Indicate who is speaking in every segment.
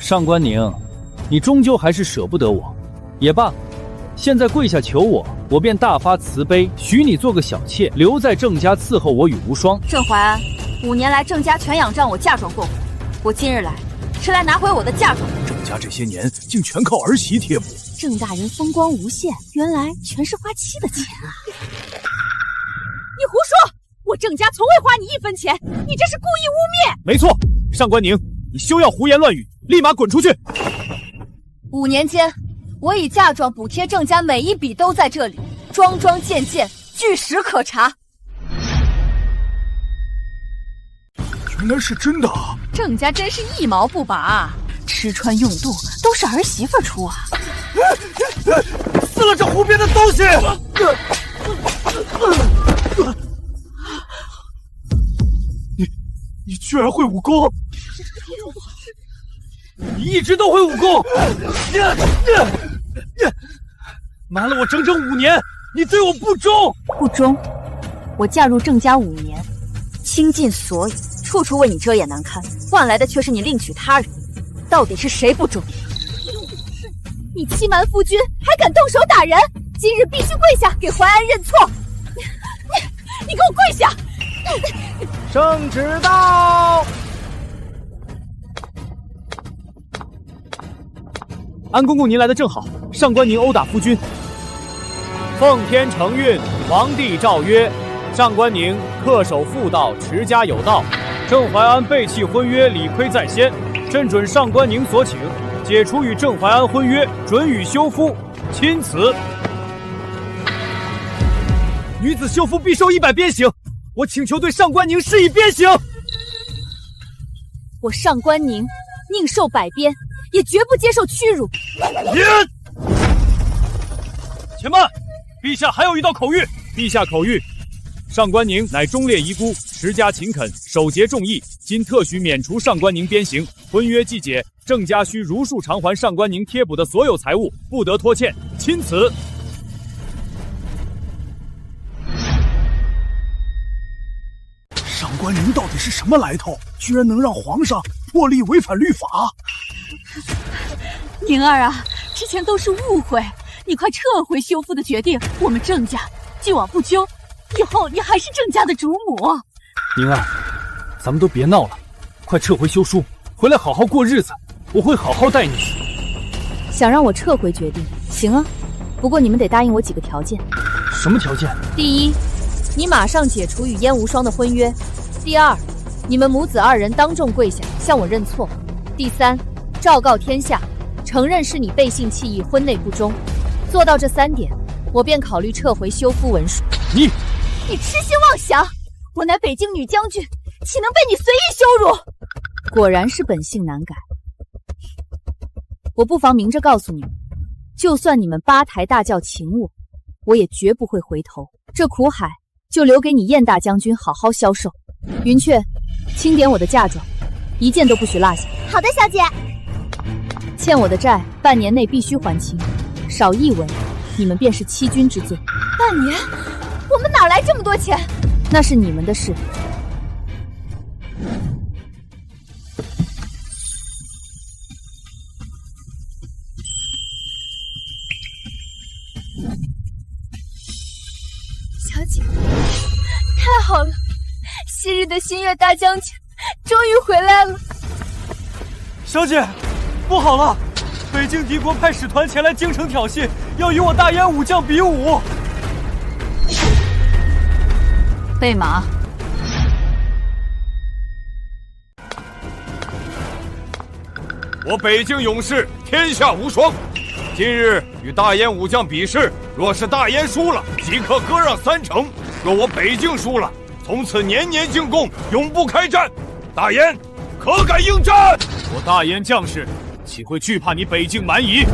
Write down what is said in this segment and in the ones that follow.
Speaker 1: 上官宁，你终究还是舍不得我，也罢，现在跪下求我，我便大发慈悲，许你做个小妾，留在郑家伺候我与无双。
Speaker 2: 郑怀安，5年来郑家全仰仗我嫁妆过活，我今日来是来拿回我的嫁妆。
Speaker 3: 郑家这些年竟全靠儿媳贴补，
Speaker 2: 郑大人风光无限，原来全是花妻的钱啊！你胡说！我郑家从未花你1分钱，你这是故意污蔑！
Speaker 3: 没错，上官宁，你休要胡言乱语，立马滚出去
Speaker 2: ！5年间，我以嫁妆补贴郑家每一笔都在这里，桩桩件件，据实可查。
Speaker 3: 原来是真的啊！
Speaker 2: 郑家真是一毛不拔，吃穿用度都是儿媳妇出啊！
Speaker 3: 撕了这胡编的东西！你居然会武功！你一直都会武功！瞒了我整整5年，你对我不忠！
Speaker 2: 不忠？我嫁入郑家5年，倾尽所有，处处为你遮掩难堪，换来的却是你另娶他人。到底是谁不忠？你欺瞒夫君，还敢动手打人！今日必须跪下给淮安认错！你给我跪下！
Speaker 1: 圣旨到！
Speaker 3: 安公公您来的正好，上官宁殴打夫君。
Speaker 1: 奉天承运，皇帝诏曰：上官宁恪守妇道，持家有道。郑怀安背弃婚约，理亏在先，朕准上官宁所请，解除与郑怀安婚约，准予休夫，钦此。
Speaker 3: 女子休夫必受100鞭刑，我请求对上官宁施以鞭刑。
Speaker 2: 我上官宁宁受100鞭，也绝不接受屈辱。
Speaker 3: 且慢，陛下还有一道口谕。陛下口谕：上官宁乃忠烈遗孤，持家勤恳，守节重义，今特许免除上官宁鞭刑，婚约既解，郑家需如数偿还上官宁贴补的所有财物，不得拖欠。钦此。上官宁到底是什么来头？居然能让皇上破例违反律法？
Speaker 2: 宁儿啊，之前都是误会，你快撤回休夫的决定，我们郑家既往不咎，以后你还是郑家的主母。
Speaker 1: 宁儿，咱们都别闹了，快撤回休书，回来好好过日子，我会好好待你。
Speaker 2: 想让我撤回决定，行啊，不过你们得答应我几个条件。
Speaker 1: 什么条件？
Speaker 2: 第一，你马上解除与燕无双的婚约；第二，你们母子2人当众跪下向我认错；第三，昭告天下，承认是你背信弃义，婚内不忠。做到这3点，我便考虑撤回休夫文书。你痴心妄想！我乃北京女将军，岂能被你随意羞辱？果然是本性难改。我不妨明着告诉你们，就算你们8抬大轿请我，我也绝不会回头。这苦海就留给你燕大将军好好消受。云雀，清点我的嫁妆，1件都不许落下。
Speaker 4: 好的，小姐。
Speaker 2: 欠我的债半年内必须还清，少1文，你们便是欺君之罪。半年？我们哪来这么多钱？那是你们的事。小姐，太好了，昔日的新月大将军终于回来了。
Speaker 3: 小姐，不好了，北境敌国派使团前来京城挑衅，要与我大燕武将比武。
Speaker 2: 备马。
Speaker 5: 我北境勇士天下无双，今日与大燕武将比试，若是大燕输了，即刻割让3成；若我北境输了，从此年年进贡，永不开战。大燕可敢应战？
Speaker 3: 我大燕将士岂会惧怕你北境蛮夷？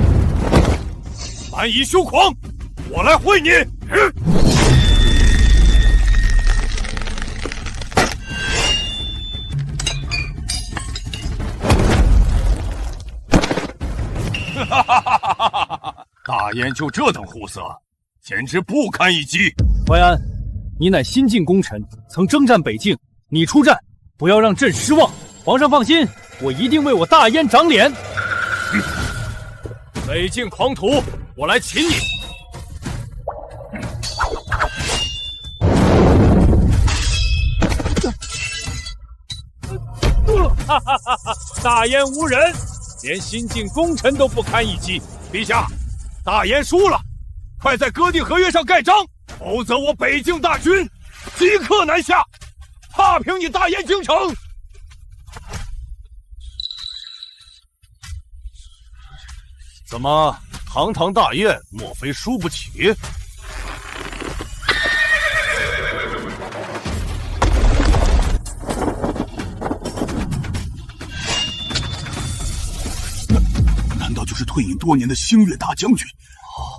Speaker 5: 蛮夷休狂，我来会你！哈哈哈哈哈！大燕就这等货色，简直不堪一击。
Speaker 1: 淮安，你乃新晋功臣，曾征战北境，你出战，不要让朕失望。皇上放心，我一定为我大燕长脸。
Speaker 5: 北境狂徒，我来擒你！
Speaker 3: 哈哈哈哈！大燕无人，连新晋功臣都不堪一击。
Speaker 5: 陛下，大燕输了，快在割地合约上盖章，否则我北境大军即刻南下，踏平你大燕京城。怎么，堂堂大燕，莫非输不起？
Speaker 4: 难道就是退隐多年的星月大将军？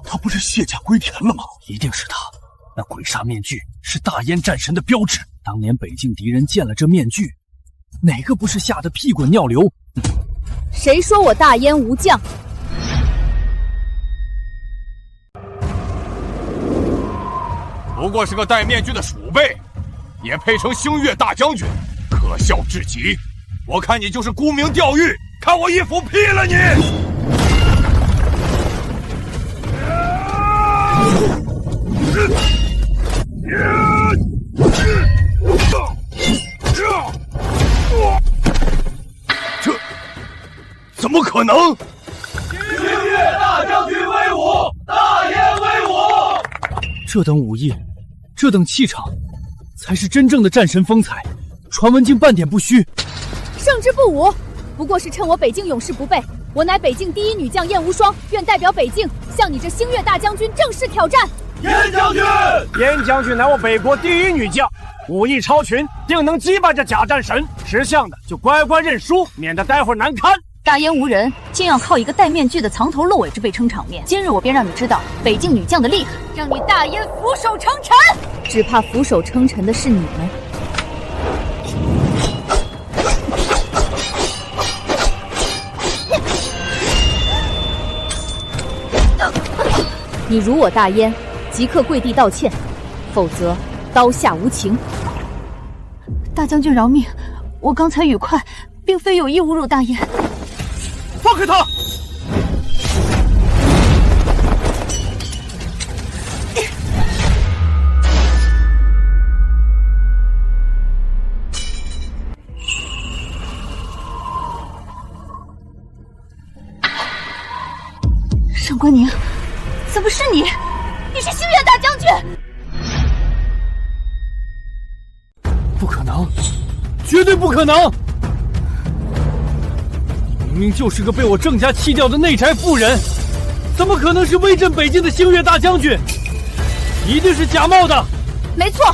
Speaker 4: 他不是卸甲归田了吗？
Speaker 6: 一定是他。那鬼煞面具是大燕战神的标志。当年北境敌人见了这面具，哪个不是吓得屁滚尿流？
Speaker 2: 谁说我大燕无将？
Speaker 5: 不过是个戴面具的鼠辈，也配成星月大将军，可笑至极！我看你就是沽名钓誉，看我一斧劈了你！这怎么可能？
Speaker 3: 星月大将军威武，大燕威武！
Speaker 6: 这等武艺，这等气场，才是真正的战神风采。传闻竟半点不虚。
Speaker 2: 胜之不武，不过是趁我北境勇士不备。我乃北境第一女将燕无双，愿代表北境向你这星月大将军正式挑战。
Speaker 3: 燕将军，燕将军乃我北国第一女将，武艺超群，定能击败这假战神。识相的就乖乖认输，免得待会儿难堪。
Speaker 7: 大燕无人，竟要靠一个戴面具的藏头露尾之辈撑场面。今日我便让你知道北境女将的厉害，
Speaker 2: 让你大燕俯首称臣。只怕俯首称臣的是你们。你辱我大燕，即刻跪地道歉，否则刀下无情。
Speaker 7: 大将军饶命，我刚才语快，并非有意侮辱大燕。
Speaker 3: 放开他！
Speaker 7: 上官宁，怎么是你？你是星月大将军！
Speaker 6: 不可能，绝对不可能！明明就是个被我郑家弃掉的内宅妇人，怎么可能是威震北境的星月大将军？一定是假冒的。
Speaker 2: 没错，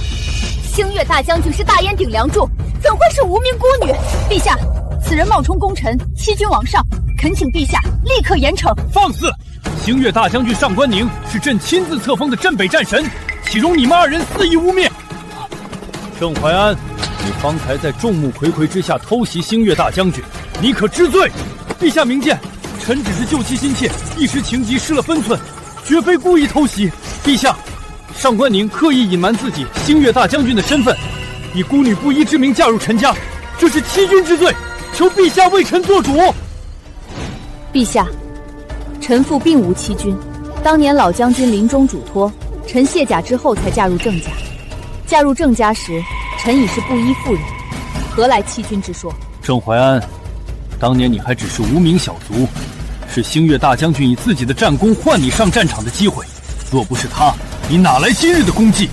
Speaker 2: 星月大将军是大燕顶梁柱，怎会是无名孤女？
Speaker 7: 陛下，此人冒充功臣，欺君罔上，恳请陛下立刻严惩。
Speaker 6: 放肆！星月大将军上官宁是朕亲自册封的镇北战神，岂容你们二人肆意污蔑？郑怀安，你方才在众目睽睽之下偷袭星月大将军，你可知罪？陛下明鉴，臣只是救妻心切，一时情急失了分寸，绝非故意偷袭。陛下，上官宁刻意隐瞒自己星月大将军的身份，以孤女不依之名嫁入臣家，这是欺君之罪，求陛下为臣做主。
Speaker 2: 陛下，臣妇并无欺君，当年老将军临终嘱托，臣卸甲之后才嫁入郑家。嫁入郑家时，臣已是布衣妇人，何来欺君之说？
Speaker 6: 郑怀安，当年你还只是无名小卒，是星月大将军以自己的战功换你上战场的机会。若不是他，你哪来今日的功绩？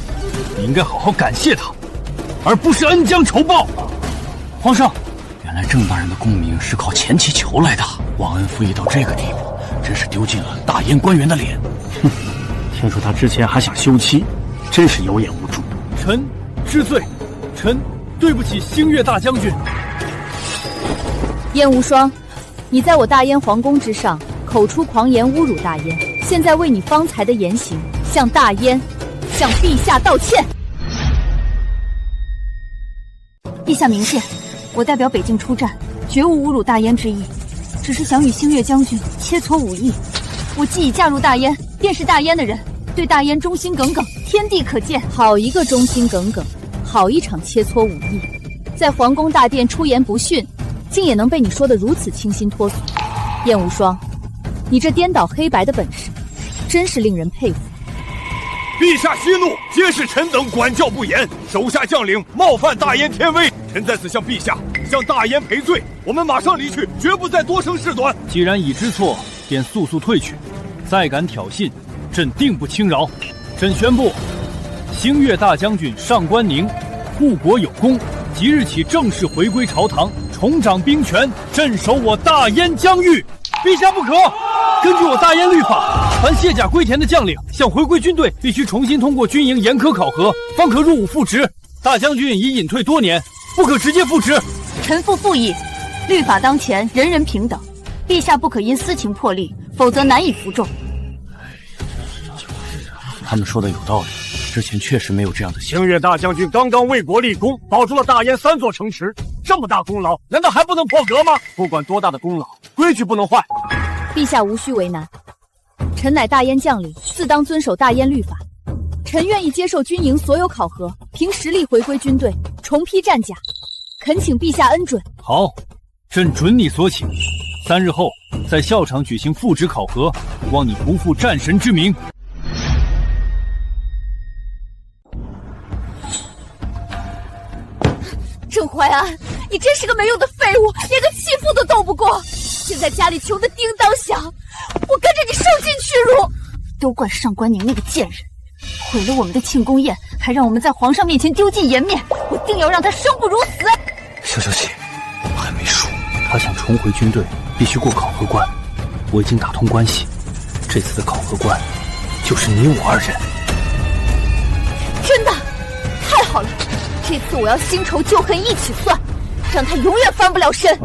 Speaker 6: 你应该好好感谢他，而不是恩将仇报。皇上，
Speaker 8: 原来郑大人的功名是靠前期求来的，忘恩负义到这个地步，真是丢尽了大燕官员的脸。
Speaker 6: 哼，听说他之前还想休妻，真是有眼无珠。臣知罪，臣对不起星月大将军。
Speaker 2: 燕无双，你在我大燕皇宫之上口出狂言，侮辱大燕，现在为你方才的言行，向大燕、向陛下道歉。
Speaker 7: 陛下明鉴，我代表北境出战，绝无侮辱大燕之意，只是想与星月将军切磋武艺。我既已嫁入大燕，便是大燕的人，对大燕忠心耿耿，天地可见。
Speaker 2: 好一个忠心耿耿，好一场切磋武艺，在皇宫大殿出言不逊，竟也能被你说得如此清新脱俗。燕无双，你这颠倒黑白的本事，真是令人佩服。
Speaker 5: 陛下息怒，皆是臣等管教不严，手下将领冒犯大燕天威，臣在此向陛下、向大燕赔罪。我们马上离去，绝不再多生事端。
Speaker 6: 既然已知错，便速速退去。再敢挑衅，朕定不轻饶。朕宣布，星月大将军上官宁护国有功，即日起正式回归朝堂，重掌兵权，镇守我大燕疆域。陛下不可！根据我大燕律法，凡卸甲归田的将领想回归军队，必须重新通过军营严苛考核，方可入伍复职。大将军已隐退多年，不可直接复职。
Speaker 7: 臣父复议，律法当前，人人平等，陛下不可因私情破例，否则难以服众。
Speaker 8: 他们说的有道理，之前确实没有这样的想法。
Speaker 3: 星月大将军刚刚为国立功，保住了大燕3座城池，这么大功劳，难道还不能破格吗？不管多大的功劳，规矩不能坏。
Speaker 2: 陛下无需为难，臣乃大燕将领，自当遵守大燕律法。臣愿意接受军营所有考核，凭实力回归军队，重披战甲，恳请陛下恩准。
Speaker 6: 好，朕准你所请。3日后在校场举行复职考核，望你不负战神之名。
Speaker 2: 郑淮安，你真是个没用的废物，连个弃妇都斗不过。现在家里穷得叮当响，我跟着你受尽屈辱。
Speaker 7: 都怪上官宁那个贱人，毁了我们的庆功宴，还让我们在皇上面前丢尽颜面。我定要让他生不如死。
Speaker 8: 消息还没输，他想重回军队，必须过考核关。我已经打通关系，这次的考核关就是你我2人。
Speaker 2: 真的，太好了！这次我要新仇旧恨一起算，让他永远翻不了身。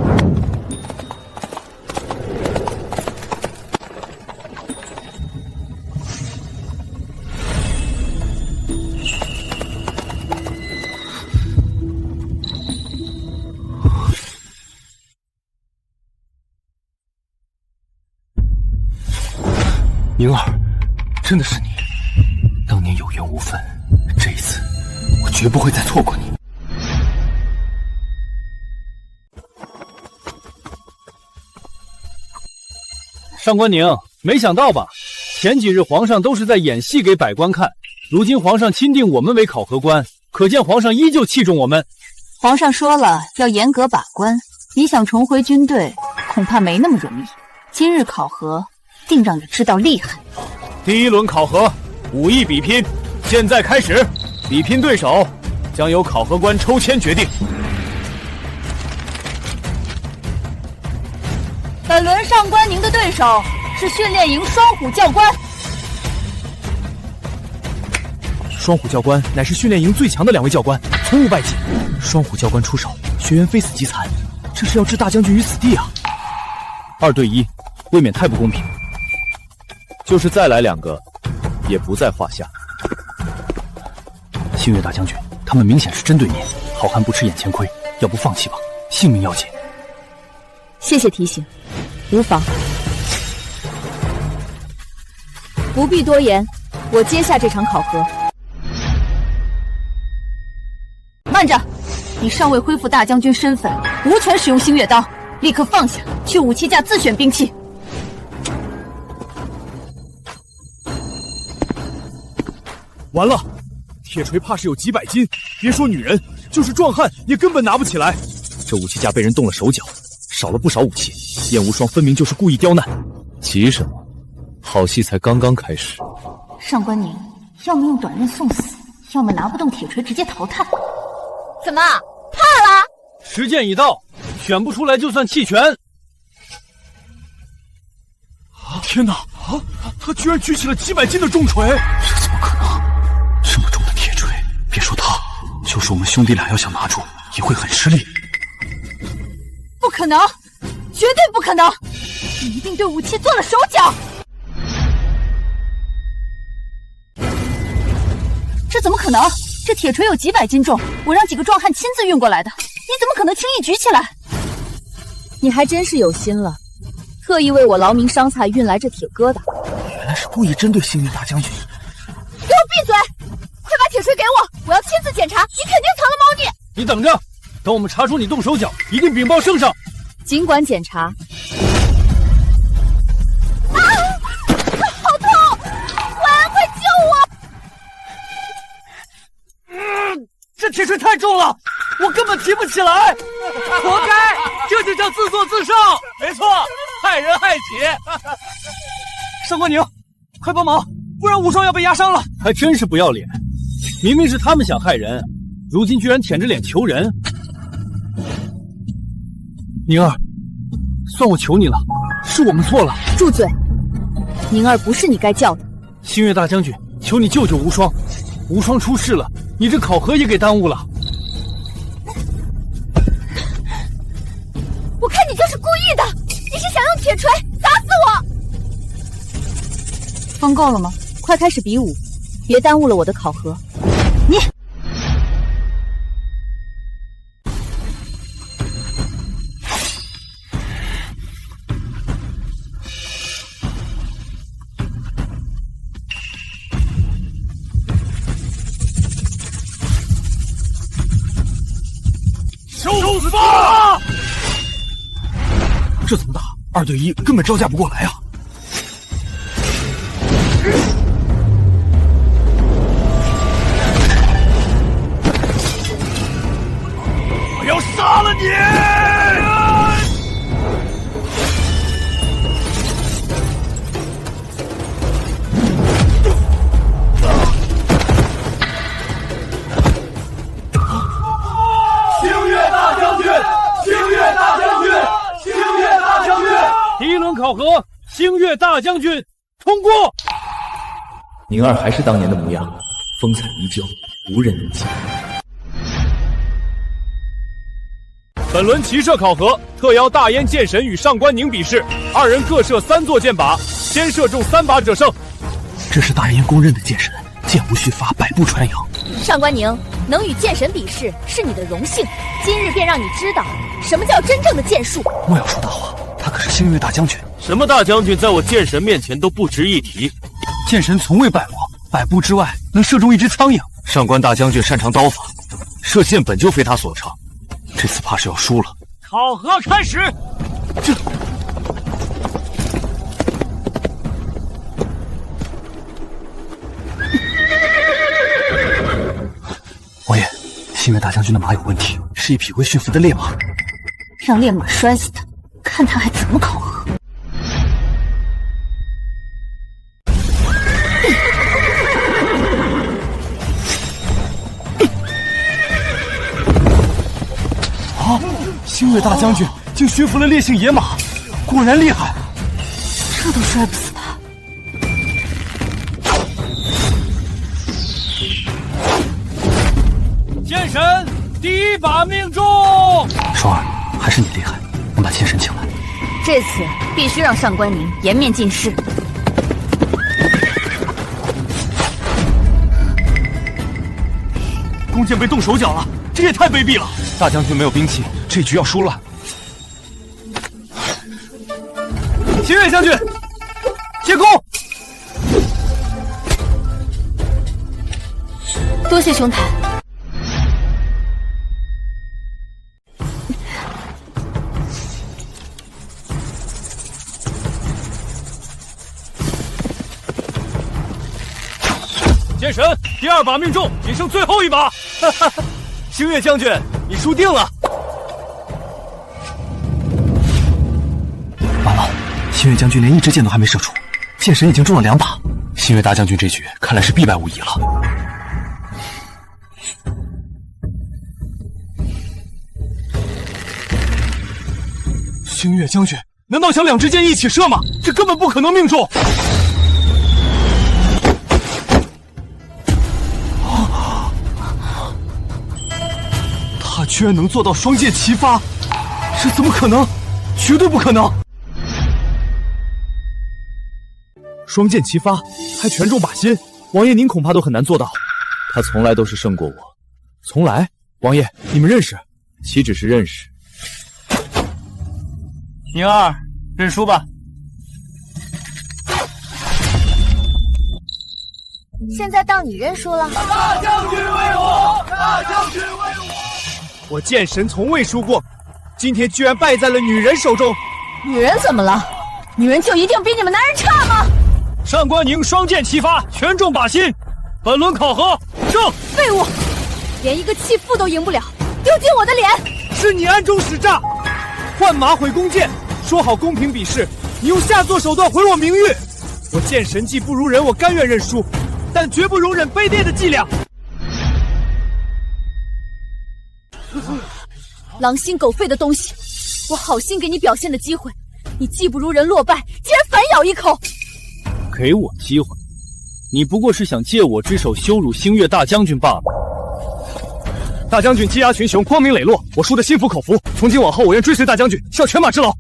Speaker 8: 宁儿，真的是你，当年有缘无分，这一次我绝不会再错过你。
Speaker 6: 上官宁，没想到吧？前几日皇上都是在演戏给百官看，如今皇上钦定我们为考核官，可见皇上依旧器重我们。
Speaker 7: 皇上说了要严格把关，你想重回军队，恐怕没那么容易。今日考核，定让你知道厉害。
Speaker 1: 第1轮考核，武艺比拼，现在开始。比拼对手将由考核官抽签决定。
Speaker 7: 本轮上官宁的对手是训练营双虎教官。
Speaker 9: 双虎教官乃是训练营最强的2位教官，从无败绩。双虎教官出手，学员非死即残，这是要置大将军于死地啊！2对1，未免太不公平。
Speaker 1: 就是再来2个，也不在话下。
Speaker 8: 星月大将军，他们明显是针对您，好汉不吃眼前亏，要不放弃吧，性命要紧。
Speaker 2: 谢谢提醒，无妨。不必多言，我接下这场考核。
Speaker 7: 慢着，你尚未恢复大将军身份，无权使用星月刀，立刻放下，去武器架自选兵器。
Speaker 9: 完了，铁锤怕是有几百斤，别说女人，就是壮汉也根本拿不起来。这武器架被人动了手脚，少了不少武器。燕无双分明就是故意刁难。
Speaker 1: 急什么？好戏才刚刚开始。
Speaker 7: 上官宁，要么用短刃送死，要么拿不动铁锤直接淘汰。
Speaker 2: 怎么怕了？
Speaker 6: 时间已到，选不出来就算弃权。
Speaker 9: 天哪！他居然举起了几百斤的重锤！
Speaker 8: 这怎么可能？这么重的铁锤，别说他，就是我们兄弟俩要想拿住，也会很吃力。
Speaker 7: 不可能，绝对不可能！你一定对武器做了手脚。这怎么可能？这铁锤有几百斤重，我让几个壮汉亲自运过来的，你怎么可能轻易举起来？
Speaker 2: 你还真是有心了，特意为我劳民伤财运来这铁疙瘩。
Speaker 9: 原来是故意针对星月大将军。
Speaker 2: 给我闭嘴！快把铁锤给我，我要亲自检查，你肯定藏了猫腻。
Speaker 6: 你等着，等我们查出你动手脚，一定禀报圣上。
Speaker 2: 尽管检查，
Speaker 6: 铁锤太重了，我根本提不起来。活该，这就叫自作自受。没错，害人害己。上官宁，快帮忙，不然无双要被压伤了。
Speaker 8: 还真是不要脸，明明是他们想害人，如今居然舔着脸求人。宁儿，算我求你了，是我们错了。
Speaker 2: 住嘴！宁儿不是你该叫的。
Speaker 8: 星月大将军，求你救救无双，无双出事了，你这考核也给耽误了。
Speaker 2: 我看你就是故意的，你是想用铁锤砸死我！
Speaker 7: 疯够了吗？
Speaker 2: 快开始比武，别耽误了我的考核。
Speaker 7: 你。
Speaker 4: 受死吧！
Speaker 9: 这怎么打？2对1根本招架不过来啊！
Speaker 4: 我要杀了你！
Speaker 8: 第一轮考核，星月大将军通过。
Speaker 10: 宁儿还是当年的模样，风采依旧，无人能及。
Speaker 3: 本轮骑射考核，特邀大燕剑神与上官宁比试，2人各射3座箭靶，先射中3把者胜。
Speaker 9: 这是大燕公认的剑神，剑无虚发，百步穿杨。
Speaker 2: 上官宁能与剑神比试是你的荣幸，今日便让你知道什么叫真正的剑术。
Speaker 9: 莫要说大话，他可是星月大将军。
Speaker 6: 什么大将军在我剑神面前都不值一提。
Speaker 9: 剑神从未败亡，100步之外能射中一只苍蝇。
Speaker 6: 上官大将军擅长刀法，射箭本就非他所长，这次怕是要输了。
Speaker 3: 考核开始。
Speaker 9: 王爷，星月大将军的马有问题，是一匹未驯服的烈马。
Speaker 7: 让烈马摔死他，看他还怎么考核。
Speaker 9: 啊！星月大将军竟驯服了烈性野马，果然厉害。
Speaker 7: 这都摔不死他。
Speaker 6: 剑神第1把命中。
Speaker 9: 双儿，还是你厉害，能把剑神请来。
Speaker 7: 这次必须让上官宁颜面尽失。
Speaker 9: 弓箭被动手脚了，这也太卑鄙了！大将军没有兵器，这局要输了。星月将军，接弓！
Speaker 7: 多谢兄台。
Speaker 3: 剑神第2把命中，仅剩最后1把。
Speaker 6: 哈哈，星月将军，你输定了。
Speaker 9: 完了，星月将军连1支箭都还没射出，剑神已经中了2把。星月大将军这局看来是必败无疑了。星月将军难道想2支箭一起射吗？这根本不可能命中。他居然能做到双箭齐发，这怎么可能？绝对不可能！双箭齐发，还全中靶心，王爷您恐怕都很难做到。
Speaker 10: 他从来都是胜过我，
Speaker 9: 从来？王爷，你们认识？
Speaker 10: 岂止是认识。
Speaker 6: 宁儿，认输吧。
Speaker 2: 现在到你认输了。
Speaker 4: 大将军为我！大将军为我！
Speaker 9: 我剑神从未输过，今天居然败在了女人手中。
Speaker 2: 女人怎么了？女人就一定比你们男人差吗？
Speaker 3: 上官宁双箭齐发，全中靶心。本轮考核胜。
Speaker 2: 废物！连一个弃妇都赢不了，丢尽我的脸！
Speaker 9: 是你暗中使诈，换马毁弓箭，说好公平比试，你用下作手段毁我名誉。我见神迹不如人，我甘愿认输，但绝不容忍卑劣的伎俩。
Speaker 2: 狼心狗肺的东西，我好心给你表现的机会，你技不如人落败，竟然反咬一口。
Speaker 6: 给我机会，你不过是想借我之手羞辱星月大将军罢了。
Speaker 9: 大将军技压群雄，光明磊落，我输得心服口服。从今往后，我愿追随大将军，效犬马之劳。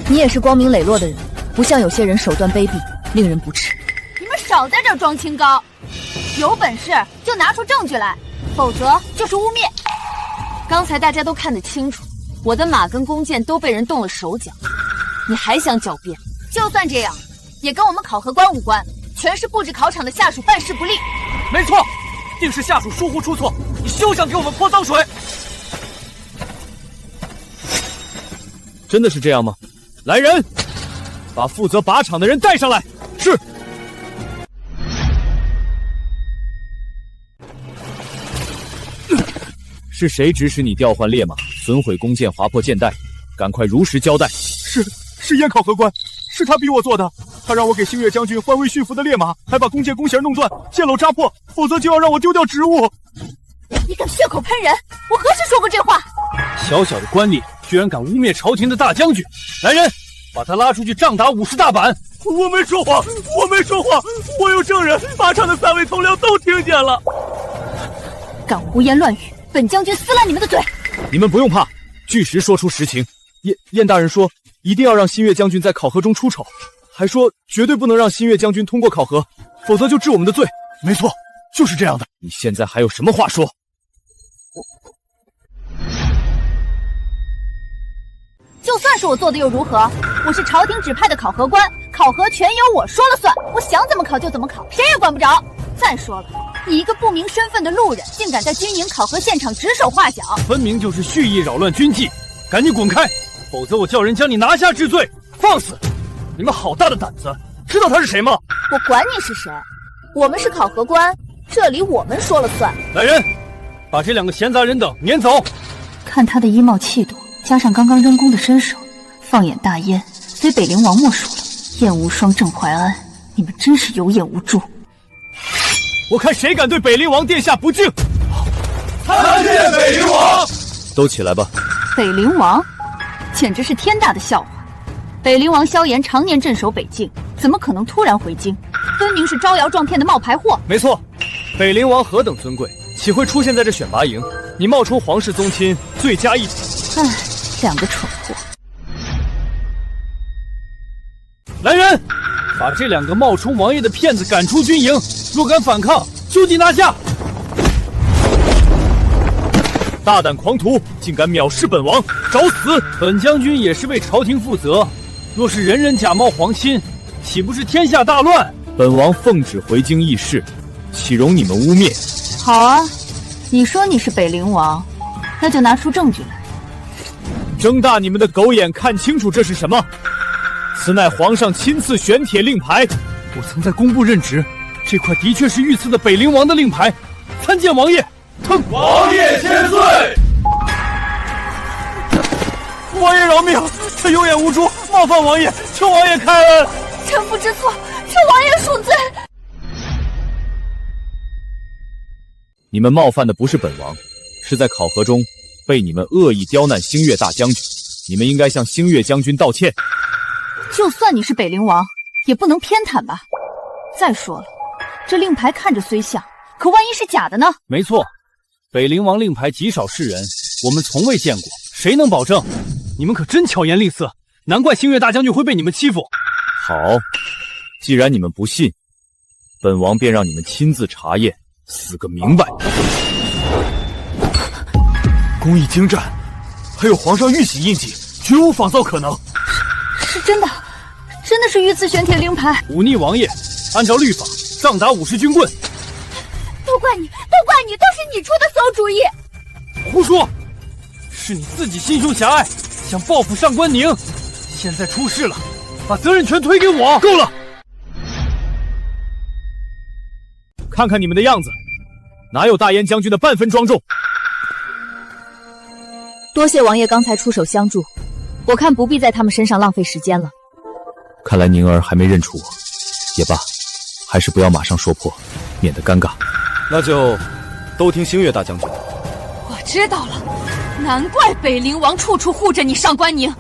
Speaker 2: 你也是光明磊落的人，不像有些人手段卑鄙，令人不齿。
Speaker 7: 你们少在这儿装清高，有本事就拿出证据来，否则就是污蔑。
Speaker 2: 刚才大家都看得清楚，我的马跟弓箭都被人动了手脚，你还想狡辩？
Speaker 7: 就算这样，也跟我们考核官无关，全是布置考场的下属办事不力。
Speaker 9: 没错，定是下属疏忽出错，你休想给我们泼脏水！
Speaker 6: 真的是这样吗？
Speaker 9: 来人，把负责靶场的人带上来。是。
Speaker 6: 是谁指使你调换烈马，损毁弓箭，划破箭带？赶快如实交代。
Speaker 9: 是燕考核官，是他逼我做的。他让我给星月将军换位驯服的烈马，还把弓箭弓弦弄断，箭篓扎破，否则就要让我丢掉职务。
Speaker 7: 你敢血口喷人，我何时说过这话？
Speaker 6: 小小的官吏居然敢污蔑朝廷的大将军！来人，把他拉出去杖打50大板！
Speaker 9: 我没说谎，我没说谎，我有证人，靶场的3位同僚都听见了。
Speaker 7: 敢胡言乱语，本将军撕烂你们的嘴！
Speaker 9: 你们不用怕，据实说出实情。燕大人说，一定要让新月将军在考核中出丑，还说绝对不能让新月将军通过考核，否则就治我们的罪。没错，就是这样的。
Speaker 6: 你现在还有什么话说？
Speaker 7: 就算是我做的又如何？我是朝廷指派的考核官，考核全由我说了算，我想怎么考就怎么考，谁也管不着。再说了，你一个不明身份的路人，竟敢在军营考核现场指手画脚，
Speaker 6: 分明就是蓄意扰乱军纪，赶紧滚开，否则我叫人将你拿下治罪。
Speaker 9: 放肆！你们好大的胆子！知道他是谁吗？
Speaker 7: 我管你是谁，我们是考核官，这里我们说了算。
Speaker 6: 来人，把这2个闲杂人等撵走。
Speaker 7: 看他的衣帽气度，加上刚刚扔弓的身手，放眼大燕，非北陵王莫属了。燕无双、郑怀安，你们真是有眼无珠！
Speaker 9: 我看谁敢对北陵王殿下不敬！
Speaker 5: 参见北陵王！
Speaker 6: 都起来吧。
Speaker 7: 北陵王，简直是天大的笑话。北陵王萧炎常年镇守北境，怎么可能突然回京？分明是招摇撞骗的冒牌货。
Speaker 9: 没错，北陵王何等尊贵，岂会出现在这选拔营？你冒充皇室宗亲，罪加一等。
Speaker 7: 唉，2个蠢货！
Speaker 6: 来人，把这2个冒充王爷的骗子赶出军营，若敢反抗，就地拿下！
Speaker 9: 大胆狂徒，竟敢藐视本王，找死！
Speaker 6: 本将军也是为朝廷负责，若是人人假冒皇亲，岂不是天下大乱？
Speaker 9: 本王奉旨回京议事，岂容你们污蔑？
Speaker 7: 好啊，你说你是北陵王，那就拿出证据来。
Speaker 9: 睁大你们的狗眼，看清楚这是什么！此乃皇上亲赐玄铁令牌，
Speaker 6: 我曾在工部任职，这块的确是御赐的北陵王的令牌。参见王爷。
Speaker 9: 哼！
Speaker 5: 王爷千岁！
Speaker 9: 王爷饶命！臣有眼无珠，冒犯王爷，求王爷开恩。
Speaker 7: 臣妇知错，求王爷恕罪。
Speaker 9: 你们冒犯的不是本王，是在考核中被你们恶意刁难星月大将军，你们应该向星月将军道歉。
Speaker 7: 就算你是北陵王，也不能偏袒吧？再说了，这令牌看着虽像，可万一是假的呢？
Speaker 6: 没错，北陵王令牌极少示人，我们从未见过，谁能保证？
Speaker 9: 你们可真巧言令色，难怪星月大将军会被你们欺负。
Speaker 6: 好，既然你们不信，本王便让你们亲自查验，死个明白。
Speaker 9: 工艺精湛，还有皇上玉玺印记，绝无仿造可能。
Speaker 7: 是真的，真的是御赐玄铁令牌。
Speaker 6: 忤逆王爷，按照律法杖打50军棍。
Speaker 7: 都怪你，都怪你，都是你出的馊主意。
Speaker 6: 胡说，是你自己心胸狭隘，想报复上官宁。现在出事了，把责任全推给我。
Speaker 9: 够了！看看你们的样子，
Speaker 1: 哪有大燕将军的半分庄重？
Speaker 2: 多谢王爷刚才出手相助，我看不必在他们身上浪费时间了。
Speaker 10: 看来宁儿还没认出我，也罢，还是不要马上说破，免得尴尬。
Speaker 9: 那就都听星月大将军的。
Speaker 7: 我知道了，难怪北灵王处处护着你上官宁，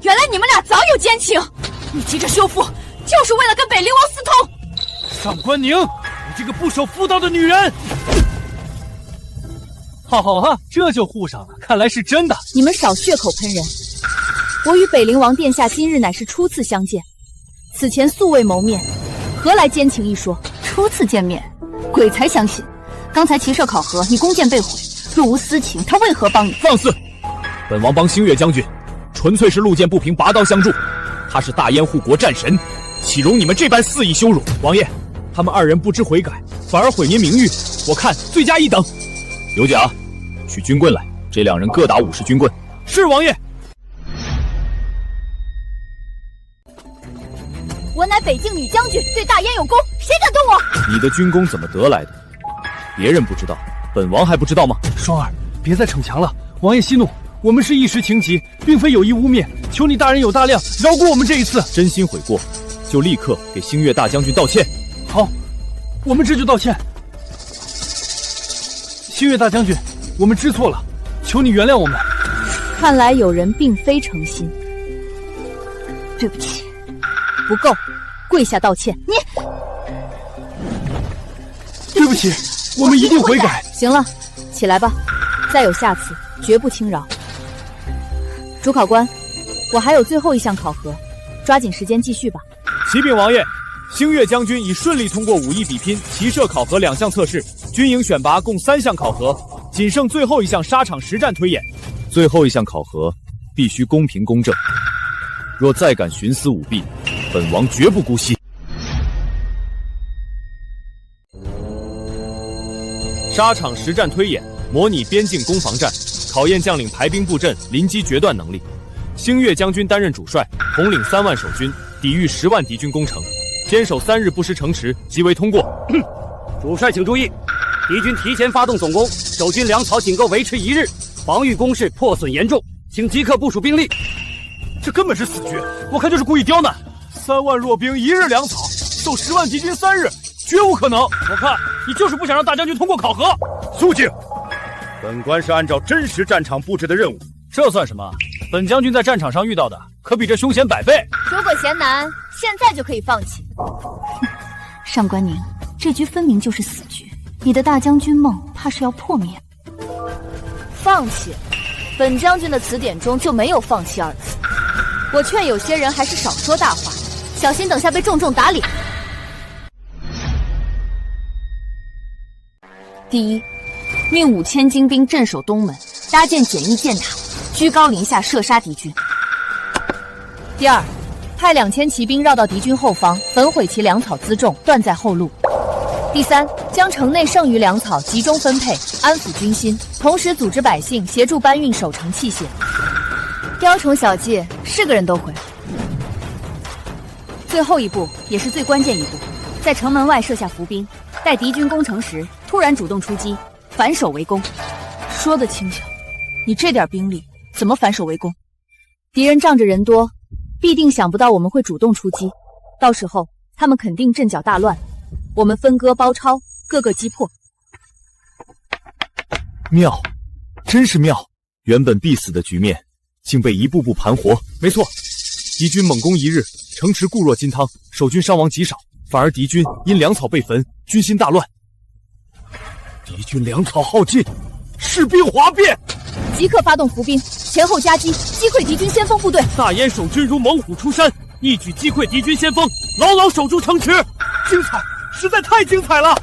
Speaker 7: 原来你们俩早有奸情。你急着修复，就是为了跟北灵王私通。
Speaker 6: 上官宁，你这个不守妇道的女人！好啊，这就护上了，看来是真的。
Speaker 2: 你们少血口喷人！我与北灵王殿下今日乃是初次相见，此前素未谋面，何来奸情一说？
Speaker 7: 初次见面，鬼才相信。刚才骑射考核，你弓箭被毁，若无私情，他为何帮你？
Speaker 1: 放肆！本王帮星月将军，纯粹是路见不平拔刀相助。他是大燕护国战神，岂容你们这般肆意羞辱？王爷，他们二人不知悔改，反而毁您名誉，我看罪加一等。有奖，取军棍来，这两人各打50军棍。是王爷。
Speaker 2: 我乃北境女将军，对大燕有功，谁敢动我？
Speaker 1: 你的军功怎么得来的？别人不知道，本王还不知道吗？
Speaker 6: 双儿，别再逞强了，王爷息怒，我们是一时情急，并非有意污蔑，求你大人有大量，饶过我们这一次。
Speaker 1: 真心悔过，就立刻给星月大将军道歉。
Speaker 6: 好，我们这就道歉。星月大将军，我们知错了，求你原谅我们。
Speaker 2: 看来有人并非诚心。
Speaker 7: 对不起。
Speaker 2: 不够，跪下道歉。你，
Speaker 6: 对不起，我们一定悔改。
Speaker 2: 行了，起来吧，再有下次，绝不轻饶。主考官，我还有最后一项考核，抓紧时间继续吧。
Speaker 1: 启禀王爷，星月将军已顺利通过武艺比拼、骑射考核2项测试，军营选拔共3项考核，仅剩最后一项沙场实战推演。最后一项考核必须公平公正，若再敢徇私舞弊，本王绝不姑息。沙场实战推演，模拟边境攻防战，考验将领排兵布阵、临机决断能力。星月将军担任主帅，统领3万守军，抵御10万敌军攻城，坚守3日不失城池，即为通过。
Speaker 11: 主帅请注意，敌军提前发动总攻，守军粮草仅够维持1日，防御工事破损严重，请即刻部署兵力。
Speaker 1: 这根本是死局，我看就是故意刁难。3万弱兵1日粮草，守10万敌军3日，绝无可能。
Speaker 6: 我看你就是不想让大将军通过考核。
Speaker 5: 肃静！本官是按照真实战场布置的任务。
Speaker 6: 这算什么？本将军在战场上遇到的可比这凶险100倍。
Speaker 2: 如果嫌难，现在就可以放弃。
Speaker 7: 上官宁，这局分明就是死局，你的大将军梦怕是要破灭。
Speaker 2: 放弃？本将军的词典中就没有放弃2字。我劝有些人还是少说大话，小心等下被重重打脸。第一，命5000精兵镇守东门，搭建简易箭塔，居高临下射杀敌军。第二，派2000骑兵绕到敌军后方，焚毁其粮草辎重，断在后路。第三，将城内剩余粮草集中分配，安抚军心，同时组织百姓协助搬运守城器械。雕虫小技是个人都会。最后一步也是最关键一步，在城门外设下伏兵，待敌军攻城时突然主动出击，反守为攻。说得轻巧，你这点兵力怎么反守为攻？敌人仗着人多，必定想不到我们会主动出击，到时候他们肯定阵脚大乱，我们分割包抄，各个击破。
Speaker 1: 妙，真是妙！原本必死的局面，竟被一步步盘活。没错，敌军猛攻1日，城池固若金汤，守军伤亡极少，反而敌军因粮草被焚，军心大乱。
Speaker 5: 敌军粮草耗尽，士兵哗变，
Speaker 2: 即刻发动伏兵，前后夹击，击溃敌军先锋部队。
Speaker 6: 大燕守军如猛虎出山，一举击溃敌军先锋，牢牢守住城池。
Speaker 1: 精彩，实在太精彩了！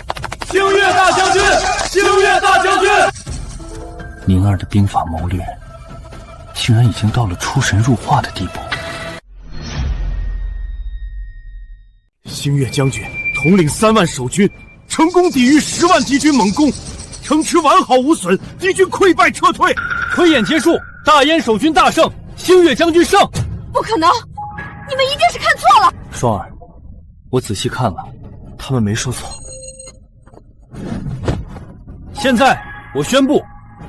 Speaker 3: 星月大将军，星月大将军！
Speaker 8: 宁儿的兵法谋略，竟然已经到了出神入化的地步。
Speaker 1: 星月将军统领3万守军，成功抵御10万敌军猛攻，城池完好无损，敌军溃败撤退。
Speaker 6: 推演结束，大燕守军大胜，星月将军胜。
Speaker 7: 不可能，你们一定是看错了。
Speaker 8: 双儿，我仔细看了，他们没说错。
Speaker 6: 现在我宣布，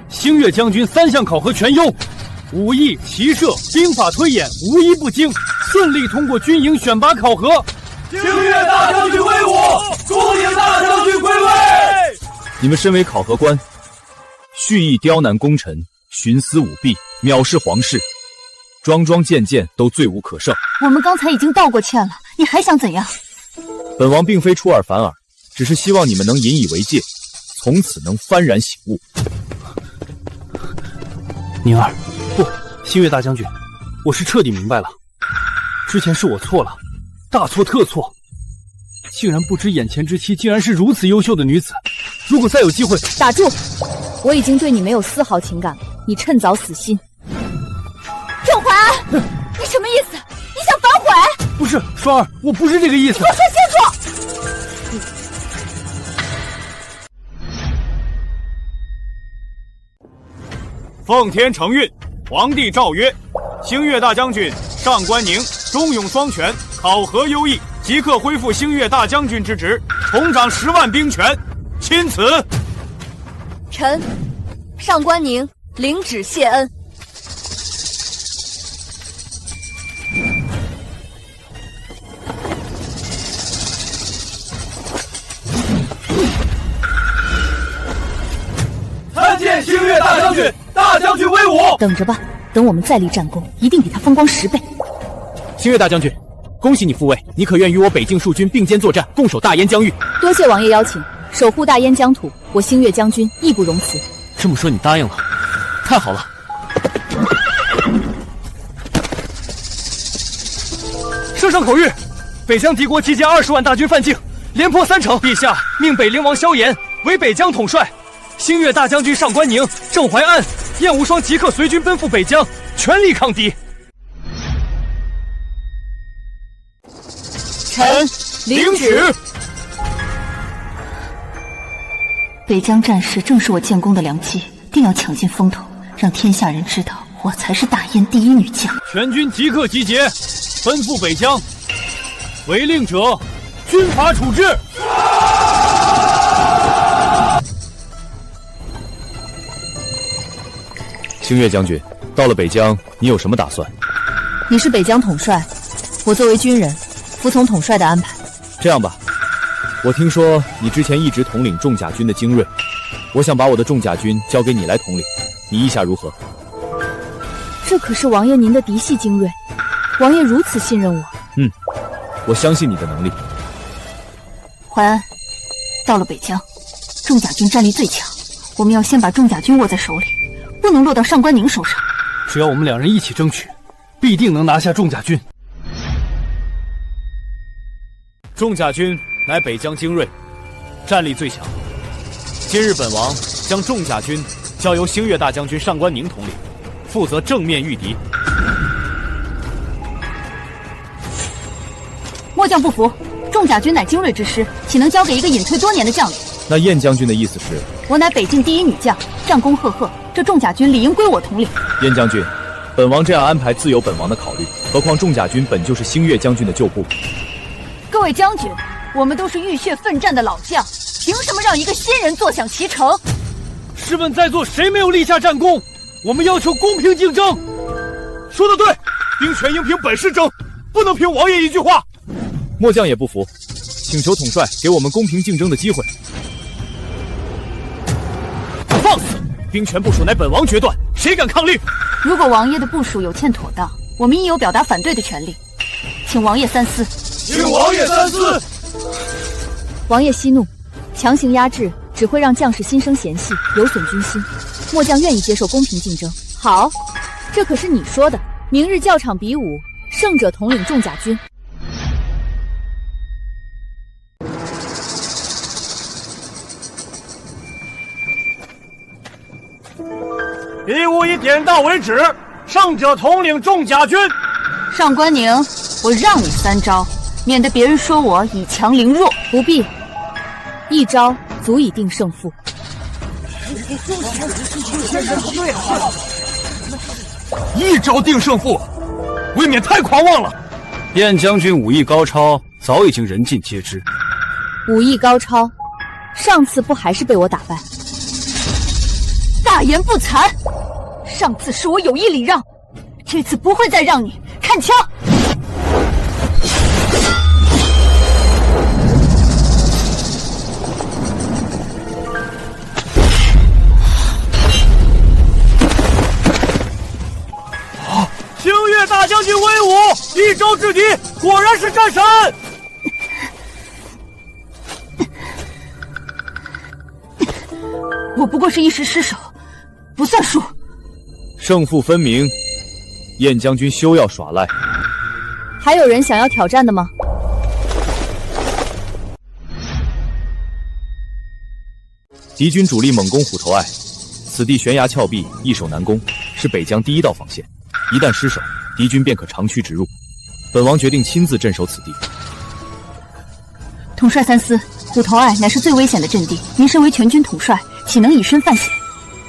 Speaker 6: 星月将军3项考核全优，武艺、骑射、兵法推演无一不精，顺利通过军营选拔考核。
Speaker 3: 星月大将军威武，恭迎大将军归位。
Speaker 10: 你们身为考核官，蓄意刁难功臣，徇私舞弊，藐视皇室，桩桩件件都罪无可赦。
Speaker 7: 我们刚才已经道过歉了，你还想怎样？
Speaker 10: 本王并非出尔反尔，只是希望你们能引以为戒，从此能幡然醒悟。
Speaker 8: 宁儿，不，星月大将军，我是彻底明白了，之前是我错了，大错特错，竟然不知眼前之妻竟然是如此优秀的女子。如果再有机会……
Speaker 2: 打住！我已经对你没有丝毫情感了，你趁早死心。
Speaker 7: 郑怀安，你什么意思？你想反悔？
Speaker 8: 不是，双儿，我不是这个意思。
Speaker 7: 你给我说清楚！
Speaker 1: 奉天承运，皇帝诏曰：星月大将军上官宁忠勇双全，考核优异，即刻恢复星月大将军之职，重掌10万兵权。钦此。
Speaker 2: 臣上官宁领旨谢恩。
Speaker 3: 参见星月大将军，大将军威武！
Speaker 2: 等着吧，等我们再立战功，一定比他风光10倍。
Speaker 9: 星月大将军，恭喜你复位，你可愿与我北境戍军并肩作战，共守大燕疆域？
Speaker 2: 多谢王爷邀请，守护大燕疆土，我星月将军义不容辞。
Speaker 8: 这么说你答应了？太好了！
Speaker 6: 圣上口谕，北疆敌国集结20万大军犯境，连破3城。陛下命北陵王萧炎为北疆统帅，星月大将军上官宁、郑怀安、燕无双即刻随军奔赴北疆，全力抗敌。
Speaker 2: 臣领旨。
Speaker 7: 北疆战事正是我建功的良机，定要抢尽风头，让天下人知道我才是大燕第一女将。
Speaker 6: 全军即刻集结，奔赴北疆。违令者，军法处置。
Speaker 10: 星月将军，到了北疆，你有什么打算？
Speaker 2: 你是北疆统帅，我作为军人，服从统帅的安排。
Speaker 10: 这样吧，我听说你之前一直统领重甲军的精锐，我想把我的重甲军交给你来统领，你意下如何？
Speaker 2: 这可是王爷您的嫡系精锐，王爷如此信任我。
Speaker 10: 我相信你的能力。
Speaker 7: 怀安，到了北疆，重甲军战力最强，我们要先把重甲军握在手里，不能落到上官宁手上。
Speaker 8: 只要我们2人一起争取，必定能拿下重甲军。
Speaker 1: 重甲军乃北疆精锐，战力最强。今日本王将重甲军交由星月大将军上官宁统领，负责正面御敌。
Speaker 7: 末将不服，重甲军乃精锐之师，岂能交给一个隐退多年的将领？
Speaker 10: 那燕将军的意思是？
Speaker 7: 我乃北境第一女将，战功赫赫，这重甲军理应归我统领。
Speaker 10: 燕将军，本王这样安排自有本王的考虑，何况重甲军本就是星月将军的旧部。
Speaker 7: 各位将军，我们都是浴血奋战的老将，凭什么让一个新人坐享其成？
Speaker 6: 试问在座谁没有立下战功？我们要求公平竞争。
Speaker 3: 说得对，兵权应凭本事争，不能凭王爷一句话。
Speaker 10: 末将也不服，请求统帅给我们公平竞争的机会。
Speaker 1: 放肆！兵权部署乃本王决断，谁敢抗令？
Speaker 7: 如果王爷的部署有欠妥当，我们亦有表达反对的权利，请王爷三思。
Speaker 3: 请王爷三思。
Speaker 2: 王爷息怒，强行压制只会让将士心生嫌隙，有损军心。末将愿意接受公平竞争。好，这可是你说的。明日教场比武，胜者统领重甲军。
Speaker 3: 比武以点到为止，胜者统领重甲军。
Speaker 7: 上官宁，我让你3招，免得别人说我以强凌弱。
Speaker 2: 不必，1招足以定胜负。
Speaker 3: 1招定胜负，未免太狂妄了。
Speaker 8: 燕将军武艺高超，早已经人尽皆知。
Speaker 2: 武艺高超，上次不还是被我打败？
Speaker 7: 大言不惭！上次是我有意礼让，这次不会再让你。看枪！
Speaker 1: 星月大将军威武，一招制敌，果然是战神。
Speaker 7: 我不过是一时失手，不算数。
Speaker 10: 胜负分明，燕将军休要耍赖。
Speaker 2: 还有人想要挑战的吗？
Speaker 10: 敌军主力猛攻虎头隘，此地悬崖峭壁，易守难攻，是北疆第一道防线。一旦失守，敌军便可长驱直入。本王决定亲自镇守此地。
Speaker 7: 统帅三思，虎头隘乃是最危险的阵地，您身为全军统帅，岂能以身犯险？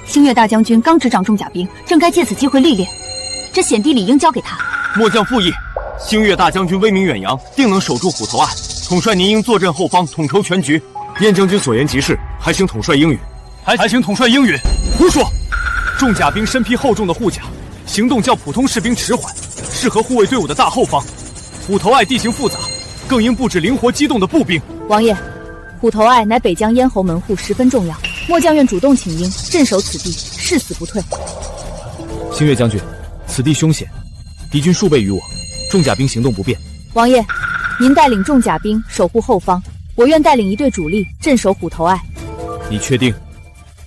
Speaker 7: 星月大将军刚执掌重甲兵，正该借此机会历练，这险地理应交给他。
Speaker 9: 末将附议，星月大将军威名远扬，定能守住虎头隘。统帅您应坐镇后方，统筹全局。燕将军所言极是，还请统帅应允。
Speaker 6: 还请统帅应允。
Speaker 9: 胡说！重甲兵身披厚重的护甲，行动较普通士兵迟缓，适合护卫队伍的大后方。虎头隘地形复杂，更应布置灵活机动的步兵。
Speaker 2: 王爷，虎头隘乃北疆咽喉门户，十分重要。末将愿主动请缨，镇守此地，誓死不退。
Speaker 10: 星月将军，此地凶险，敌军数倍于我，重甲兵行动不便。
Speaker 2: 王爷，您带领重甲兵守护后方，我愿带领一队主力镇守虎头隘。
Speaker 10: 你确定？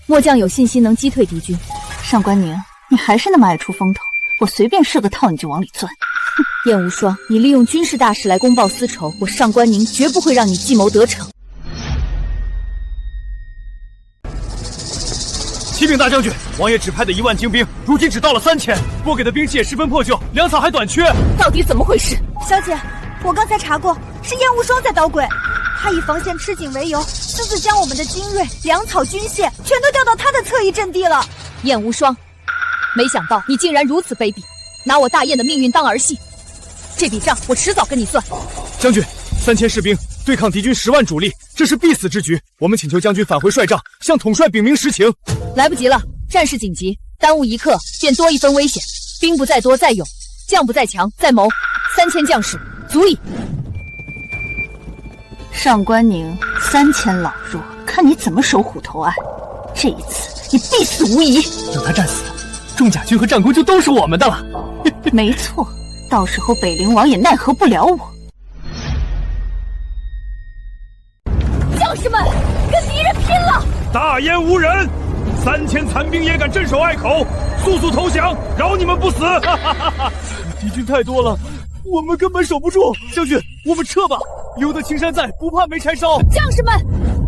Speaker 2: 末将有信心能击退敌军。
Speaker 7: 上官宁，你还是那么爱出风头，我随便设个套你就往里钻。
Speaker 2: 哼，燕无双，你利用军事大事来公报私仇，我上官宁绝不会让你计谋得逞。
Speaker 9: 启禀大将军，王爷指派的1万精兵，如今只到了3000，拨给的兵器也十分破旧，粮草还短缺。
Speaker 2: 到底怎么回事？
Speaker 12: 小姐，我刚才查过，是燕无双在捣鬼。他以防线吃紧为由，私自将我们的精锐、粮草、军械全都调到他的侧翼阵地了。
Speaker 2: 燕无双，没想到你竟然如此卑鄙，拿我大燕的命运当儿戏。这笔账我迟早跟你算。
Speaker 9: 将军，3000士兵对抗敌军10万主力，这是必死之局。我们请求将军返回帅帐，向统帅禀明实情。
Speaker 2: 来不及了，战事紧急，耽误一刻便多一分危险。兵不在多在勇，将不在强在谋。3000将士足矣。
Speaker 7: 上官宁，3000老弱，看你怎么守虎头隘。这一次你必死无疑。
Speaker 8: 等他战死，重甲军和战功就都是我们的了。
Speaker 7: 没错，到时候北陵王也奈何不了我。
Speaker 12: 将士们，跟敌人拼了！
Speaker 5: 大燕无人，3000残兵也敢镇守隘口，速速投降，饶你们不死！
Speaker 9: 敌军太多了，我们根本守不住。将军，我们撤吧，留得青山在，不怕没柴烧。
Speaker 2: 将士们，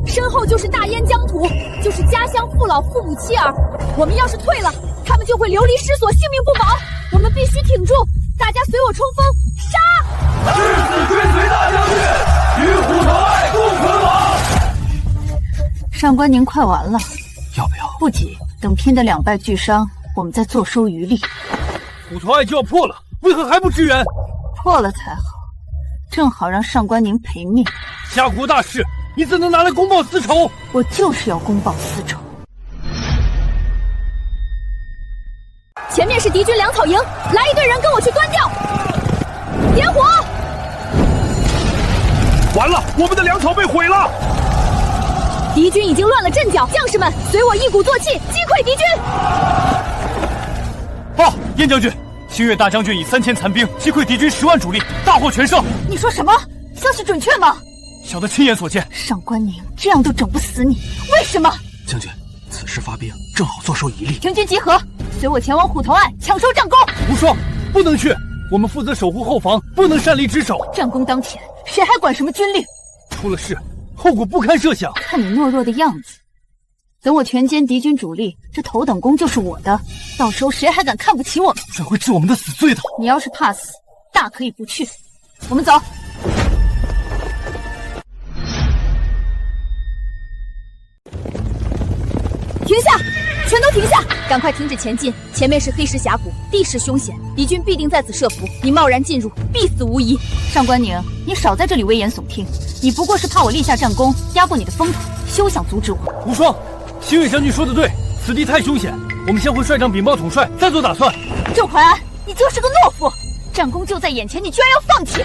Speaker 2: 身后就是大燕疆土，就是家乡父老父母妻儿。我们要是退了，他们就会流离失所，性命不保。我们必须挺住，大家随我冲锋，杀！
Speaker 5: 誓死追随大将军，与虎头隘共存亡。
Speaker 7: 上官宁快完了，
Speaker 8: 要不要？
Speaker 7: 不急，等拼得两败俱伤，我们再坐收渔利。
Speaker 9: 虎头隘就要破了，为何还不支援？
Speaker 7: 破了才好，正好让上官宁赔命。
Speaker 9: 家国大事，你怎能拿来公报私仇？
Speaker 7: 我就是要公报私仇。
Speaker 2: 前面是敌军粮草营，来一队人跟我去端掉。点火！
Speaker 5: 完了，我们的粮草被毁了。
Speaker 2: 敌军已经乱了阵脚，将士们随我一鼓作气，击溃敌军。
Speaker 9: 报，燕将军，星月大将军以3000残兵击溃敌军10万主力，大获全胜。
Speaker 7: 你说什么？消息准确吗？
Speaker 9: 小的亲眼所见。
Speaker 7: 上官宁这样都整不死你，为什么？
Speaker 8: 将军，此时发兵正好坐收渔利。
Speaker 7: 全军集合，随我前往虎头隘抢收战功。
Speaker 9: 无双，不能去，我们负责守护后防，不能擅离职守。
Speaker 7: 战功当前，谁还管什么军令？
Speaker 9: 出了事，后果不堪设想。
Speaker 7: 看你懦弱的样子，等我全歼敌军主力，这头等功就是我的。到时候谁还敢看不起我们？
Speaker 8: 怎会治我们的死罪的？
Speaker 7: 你要是怕死，大可以不去。我们走。
Speaker 2: 停下！全都停下！赶快停止前进！前面是黑石峡谷，地势凶险，敌军必定在此设伏。你贸然进入，必死无疑。
Speaker 7: 上官宁，你少在这里危言耸听，你不过是怕我立下战功，压过你的风头，休想阻止我。
Speaker 9: 无双，星月将军说的对，
Speaker 8: 此地太凶险，我们先回帅帐禀报统帅，再做打算。
Speaker 7: 郑怀安，你就是个懦夫！战功就在眼前，你居然要放弃！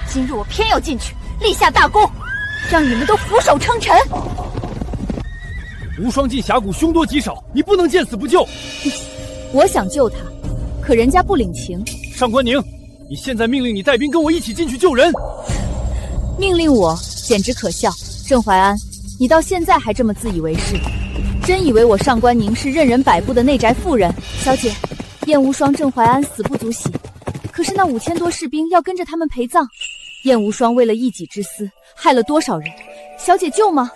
Speaker 7: 今日我偏要进去，立下大功，让你们都俯首称臣。
Speaker 8: 无双进峡谷，凶多吉少，你不能见死不救。
Speaker 2: 我想救他，可人家不领情。
Speaker 8: 上官宁，你现在命令你带兵跟我一起进去救人？
Speaker 2: 命令我简直可笑。郑怀安，你到现在还这么自以为是，真以为我上官宁是任人摆布的内宅妇人？小姐，燕无双、郑怀安死不足惜，可是那5000多士兵要跟着他们陪葬，燕无双为了一己之私，害了多少人？小姐救吗？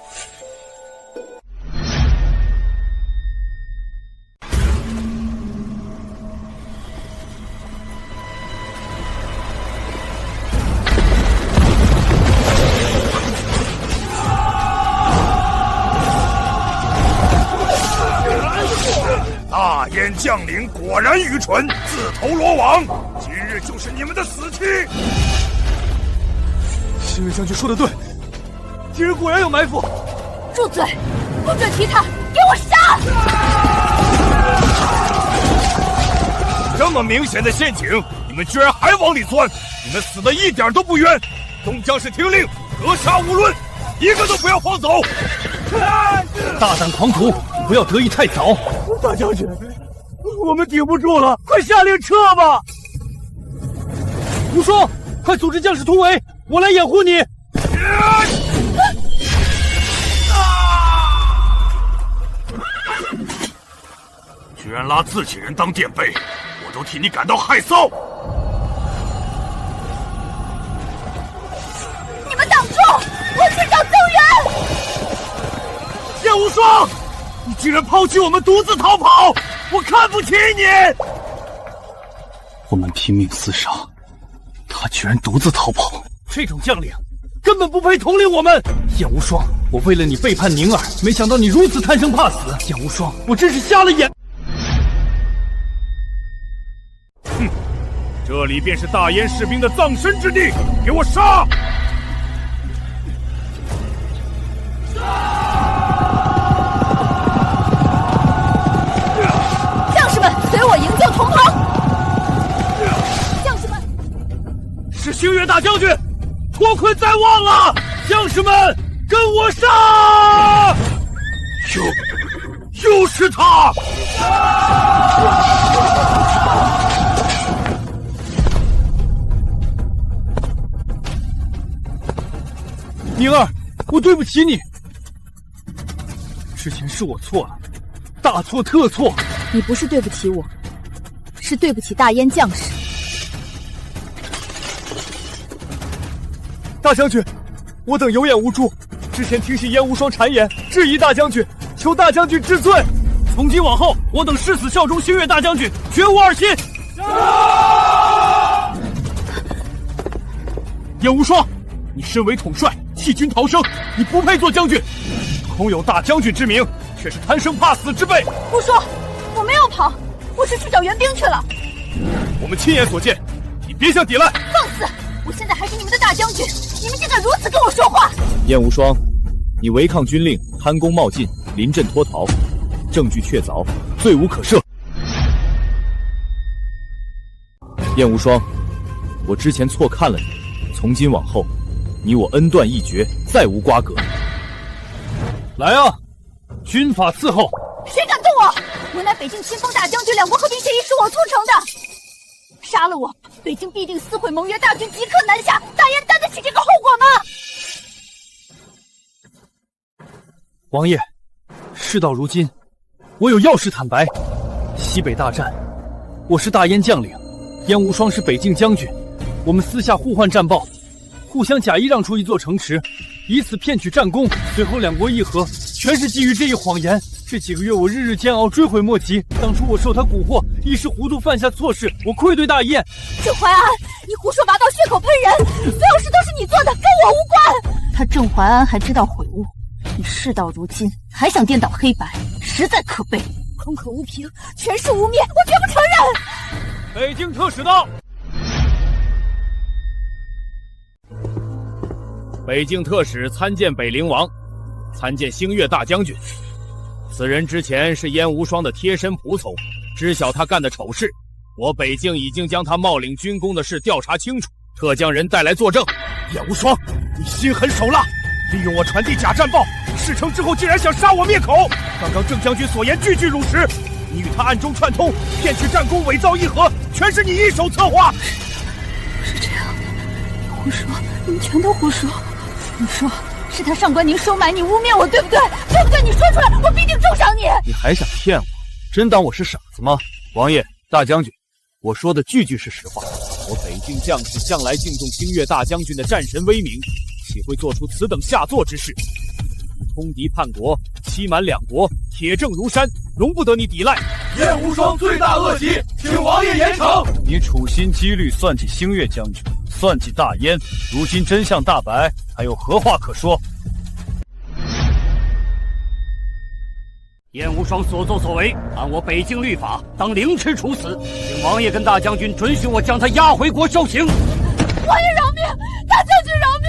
Speaker 5: 大燕将领果然愚蠢，自投罗网，今日就是你们的死期。
Speaker 9: 星月将军说的对，敌人果然有埋伏。
Speaker 7: 住嘴！不准提他，给我杀！
Speaker 5: 这么明显的陷阱，你们居然还往里钻，你们死的一点都不冤。众将士听令，格杀勿论，一个都不要放走。
Speaker 8: 大胆狂徒，不要得意太早。
Speaker 9: 大将军，我们顶不住了，快下令撤吧！
Speaker 8: 无双，快组织将士突围，我来掩护你。
Speaker 5: 居然拉自己人当垫背，我都替你感到害臊。
Speaker 7: 你们挡住！我去找增援！
Speaker 9: 燕无双，你竟然抛弃我们独自逃跑，我看不起你！
Speaker 8: 我们拼命厮杀，他居然独自逃跑，这种将领根本不配统领我们。燕无双，我为了你背叛宁儿，没想到你如此贪生怕死。燕无双，我真是瞎了眼。
Speaker 5: 哼，这里便是大燕士兵的葬身之地，给我杀！
Speaker 7: 将士们，随我营救同袍！将士们，
Speaker 8: 是星月大将军，脱困在望了！将士们，跟我杀！
Speaker 5: 又是他！
Speaker 8: 宁儿，我对不起你，之前是我错了，大错特错。
Speaker 2: 你不是对不起我，是对不起大燕将士。
Speaker 9: 大将军，我等有眼无珠，之前听信燕无双谗言，质疑大将军，求大将军治罪。
Speaker 8: 从今往后，我等誓死效忠星月大将军，绝无二心。
Speaker 9: 燕无双，你身为统帅，弃军逃生，你不配做将军。空有大将军之名，却是贪生怕死之辈。
Speaker 7: 胡说！我没有跑，我是去找援兵去了。
Speaker 9: 我们亲眼所见，你别想抵赖。
Speaker 7: 放肆！我现在还是你们的大将军，你们竟敢如此跟我说话！
Speaker 10: 燕无双，你违抗军令，贪功冒进，临阵脱逃，证据确凿，罪无可赦。燕无双，我之前错看了你，从今往后，你我恩断义绝，再无瓜葛。
Speaker 8: 来啊，军法伺候！
Speaker 7: 谁敢动我？我乃北境亲锋大将军，两国和平协议是我促成的。杀了我，北京必定撕毁盟约，大军即刻南下。大燕担得起这个后果
Speaker 8: 吗？王爷，事到如今，我有要事坦白。西北大战，我是大燕将领，燕无双是北境将军，我们私下互换战报，互相假意让出一座城池，以此骗取战功。随后两国议和，全是基于这一谎言。这几个月我日日煎熬，追悔莫及。当初我受他蛊惑，一时糊涂犯下错事，我愧对大燕。
Speaker 7: 郑怀安，你胡说八道，血口喷人！所有事都是你做的，跟我无关。他郑怀安还知道悔悟，你事到如今还想颠倒黑白，实在可悲。空口无凭，全是污蔑，我绝不承认。
Speaker 3: 北京特使到。
Speaker 10: 北境特使参见北陵王，参见星月大将军。
Speaker 3: 此人之前是燕无双的贴身仆从，知晓他干的丑事。我北境已经将他冒领军功的事调查清楚，特将人带来作证。
Speaker 9: 燕无双，你心狠手辣，利用我传递假战报，事成之后竟然想杀我灭口。刚刚郑将军所言句句如实，你与他暗中串通，骗取战功，伪造议和，全是你一手策划。
Speaker 7: 是这样，你胡说，你们全都胡说。你说是他上官宁收买你，污蔑我，对不对？对不对？你说出来，我必定重赏你。
Speaker 8: 你还想骗我？真当我是傻子吗？王爷、大将军，我说的句句是实话。
Speaker 3: 我北境将士向来敬重星月大将军的战神威名，岂会做出此等下作之事？通敌叛国，欺瞒两国，铁证如山，容不得你抵赖。
Speaker 5: 燕无双罪大恶极，请王爷严惩。
Speaker 6: 你处心积虑算计星月将军，算计大燕，如今真相大白，还有何话可说？
Speaker 11: 燕无双所作所为，按我北境律法，当凌迟处死。请王爷跟大将军准许我将他押回国受刑。
Speaker 7: 王爷饶命！大将军饶命！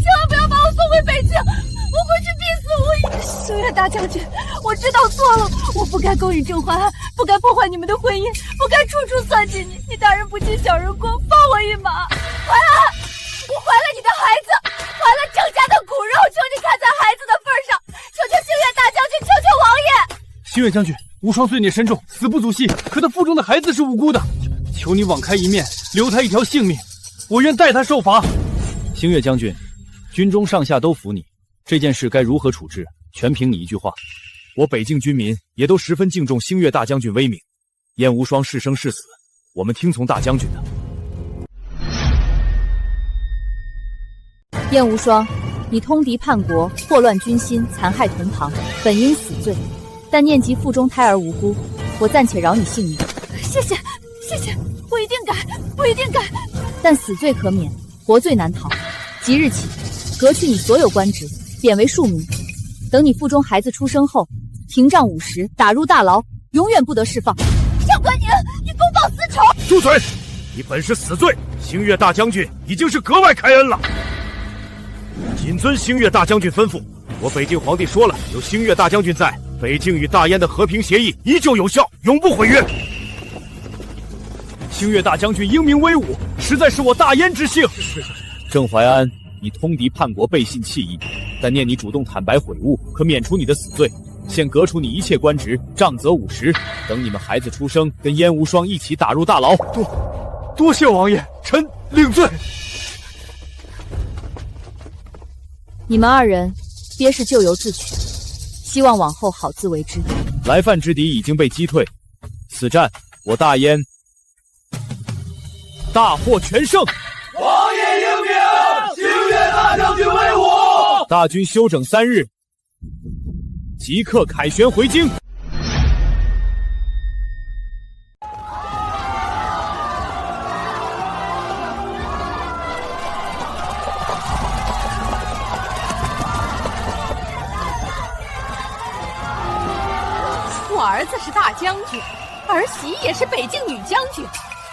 Speaker 7: 千万不要把我送回北京，我回去必死无疑。星月大将军，我知道错了，我不该勾引郑淮安，不该破坏你们的婚姻，不该处处算计你。你大人不计小人过，放我一马。淮安，我怀了你的孩子，怀了郑家的骨肉，求你看在孩子的份上，求求星月大将军，求求王爷。
Speaker 8: 星月将军，无双罪孽深重，死不足惜，可他腹中的孩子是无辜的，求你网开一面，留他一条性命，我愿代他受罚。星月将军，军中上下都服你，这件事该如何处置，全凭你一句话。我北境军民也都十分敬重星月大将军威名，燕无双是生是死，我们听从大将军的。
Speaker 2: 燕无双，你通敌叛国，祸乱军心，残害同堂，本应死罪，但念及腹中胎儿无辜，我暂且饶你性命。
Speaker 7: 谢谢，谢谢，我一定改，我一定改。
Speaker 2: 但死罪可免，活罪难逃。即日起，革去你所有官职，贬为庶民。等你腹中孩子出生后，廷杖50，打入大牢，永远不得释放。
Speaker 7: 上官宁，你公报私仇！
Speaker 9: 住嘴！你本是死罪，星月大将军已经是格外开恩了。谨遵星月大将军吩咐，我北境皇帝说了，有星月大将军在，北境与大燕的和平协议依旧有效，永不毁约。
Speaker 6: 星月大将军英明威武，实在是我大燕之幸。
Speaker 10: 郑淮安，你通敌叛国，背信弃义，但念你主动坦白悔悟，可免除你的死罪，现革除你一切官职，杖责50。等你们孩子出生，跟燕无双一起打入大牢。
Speaker 9: 多谢王爷，臣领罪。
Speaker 2: 你们二人别是咎由自取，希望往后好自为之。
Speaker 10: 来犯之敌已经被击退，此战我大燕大获全胜。
Speaker 5: 王爷英明，星月大将军威武。
Speaker 10: 大军休整3日，即刻凯旋回京。
Speaker 13: 我儿子是大将军，儿媳也是北境女将军，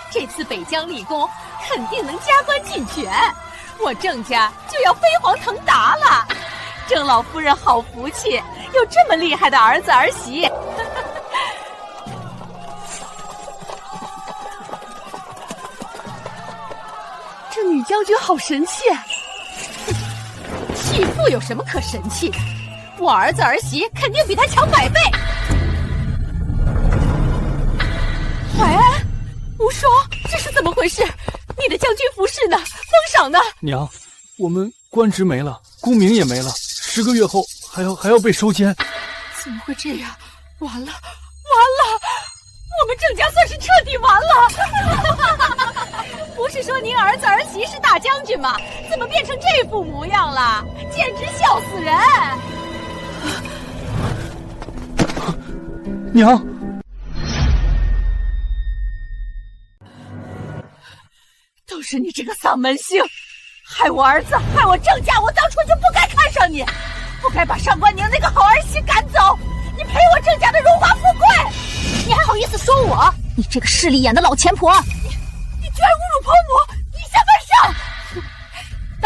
Speaker 13: 这次北疆立功，肯定能加官进爵，我郑家就要飞黄腾达了。郑老夫人好福气，有这么厉害的儿子儿媳。这女将军好神气，弃妇有什么可神气的？我儿子儿媳肯定比她强100倍。淮安，无双，这是怎么回事？你的将军服饰呢？封赏呢？
Speaker 8: 娘，我们官职没了，功名也没了，10个月后还要被收监。
Speaker 13: 怎么会这样？完了，完了！我们郑家算是彻底完了。不是说您儿子儿媳是大将军吗？怎么变成这副模样了？简直笑死人！
Speaker 8: 娘。
Speaker 13: 都是你这个丧门星，害我儿子，害我郑家，我当初就不该看上你，不该把上官宁那个好儿媳赶走，你赔我郑家的荣华富贵。
Speaker 7: 你还好意思说我？你这个势利眼的老钱婆！
Speaker 13: 你居然侮辱婆母，以下犯上！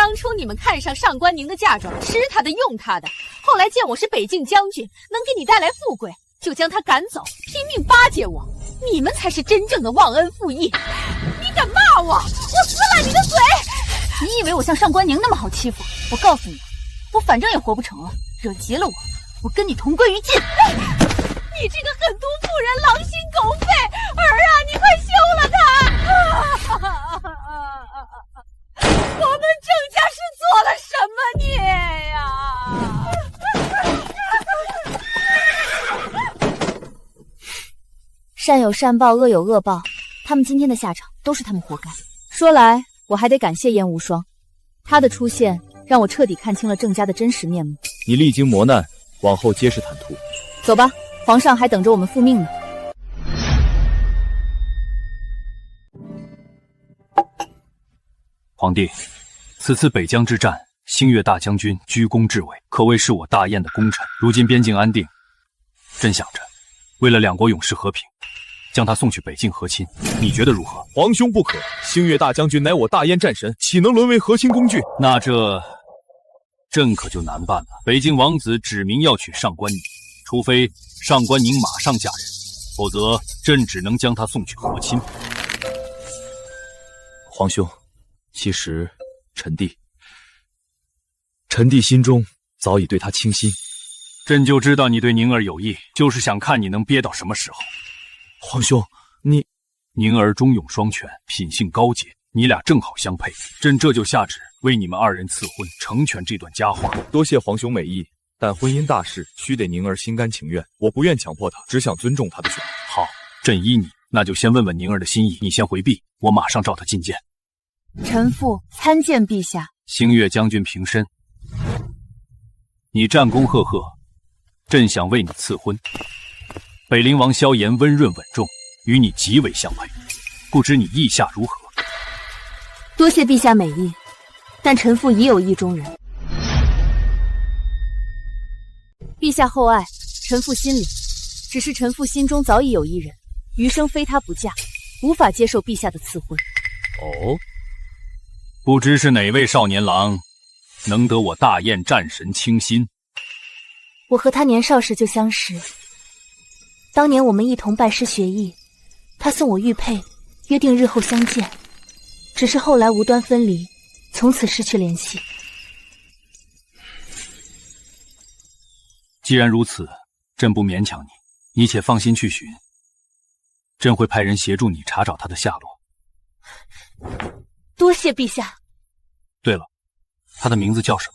Speaker 13: 当初你们看上上官宁的嫁妆，吃她的用她的，后来见我是北境将军，能给你带来富贵，就将她赶走，拼命巴结我。你们才是真正的忘恩负义！你敢骂我，我撕烂你的嘴！
Speaker 7: 你以为我像上官宁那么好欺负？我告诉你，我反正也活不成了，惹急了我跟你同归于尽！
Speaker 13: 你这个狠毒妇人，狼心狗肺！儿啊，你快休了他！我们郑家是做了什么孽呀？
Speaker 2: 善有善报，恶有恶报，他们今天的下场都是他们活该。说来，我还得感谢燕无双，他的出现让我彻底看清了郑家的真实面目。
Speaker 10: 你历经磨难，往后皆是坦途。
Speaker 2: 走吧，皇上还等着我们复命呢。
Speaker 8: 皇帝，此次北疆之战，星月大将军居功至伟，可谓是我大燕的功臣。如今边境安定，朕想着，为了两国永世和平，将他送去北境和亲，你觉得如何？
Speaker 9: 皇兄不可，星月大将军乃我大燕战神，岂能沦为和亲工具？
Speaker 8: 那这朕可就难办了。北境王子指明要娶上官宁，除非上官宁马上嫁人，否则朕只能将她送去和亲。
Speaker 10: 皇兄，其实臣弟心中早已对她倾心。
Speaker 8: 朕就知道你对宁儿有意，就是想看你能憋到什么时候。
Speaker 10: 皇兄，
Speaker 8: 宁儿忠勇双全，品性高洁，你俩正好相配。朕这就下旨为你们二人赐婚，成全这段佳话。
Speaker 9: 多谢皇兄美意，但婚姻大事须得宁儿心甘情愿，我不愿强迫她，只想尊重她的选择。
Speaker 8: 好，朕依你。那就先问问宁儿的心意，你先回避，我马上召她觐见。
Speaker 2: 臣妇参见陛下。
Speaker 8: 星月将军平身，你战功赫赫，朕想为你赐婚。北陵王萧炎温润稳重，与你极为相配，不知你意下如何？
Speaker 2: 多谢陛下美意，但臣妇已有意中人。陛下厚爱，臣妇心领。只是臣妇心中早已有一人，余生非他不嫁，无法接受陛下的赐婚。
Speaker 8: 哦，不知是哪位少年郎，能得我大燕战神倾心？
Speaker 2: 我和他年少时就相识，当年我们一同拜师学艺，他送我玉佩，约定日后相见。只是后来无端分离，从此失去联系。
Speaker 8: 既然如此，朕不勉强你，你且放心去寻，朕会派人协助你查找他的下落。
Speaker 2: 多谢陛下。
Speaker 8: 对了，他的名字叫什么？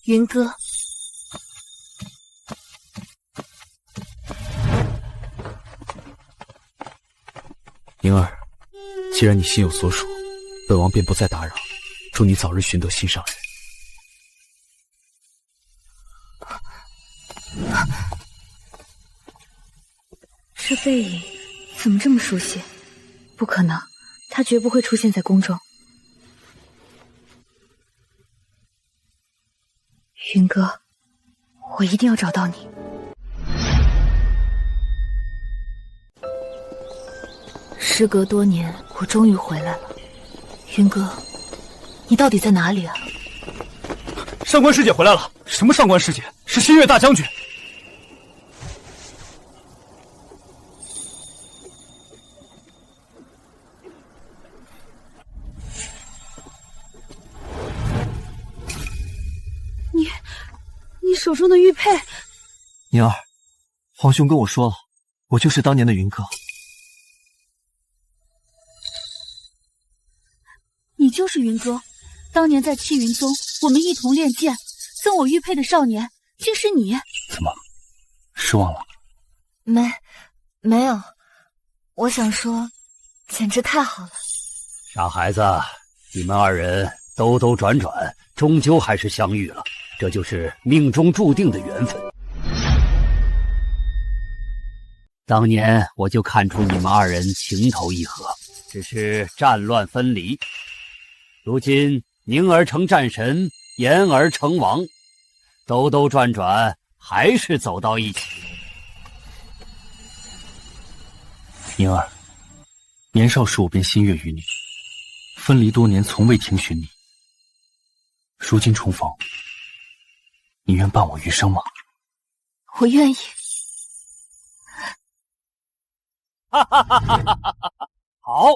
Speaker 2: 云歌。
Speaker 14: 宁儿，既然你心有所属，本王便不再打扰，祝你早日寻得心上人。
Speaker 7: 这背影怎么这么熟悉？不可能，他绝不会出现在宫中。云哥，我一定要找到你。
Speaker 2: 时隔多年，我终于回来了。云哥，你到底在哪里啊？
Speaker 9: 上官师姐回来了。什么上官师姐？是星月大将军。
Speaker 7: 你手中的玉佩。
Speaker 14: 宁儿，皇兄跟我说了，我就是当年的云哥。
Speaker 7: 你就是云哥，当年在七云宗我们一同练剑，赠我玉佩的少年，竟是你。
Speaker 8: 怎么，失望了？
Speaker 7: 没有，我想说，简直太好了。
Speaker 11: 傻孩子，你们二人兜兜转转，终究还是相遇了，这就是命中注定的缘分。当年我就看出你们二人情投意合，只是战乱分离。如今宁儿成战神，言儿成王，兜兜转转，还是走到一起。
Speaker 14: 宁儿，年少时我便心悦于你，
Speaker 8: 分离多年，从未听寻你。如今重逢，你愿伴我余生吗？
Speaker 7: 我愿意。
Speaker 11: 哈哈哈哈哈哈！好，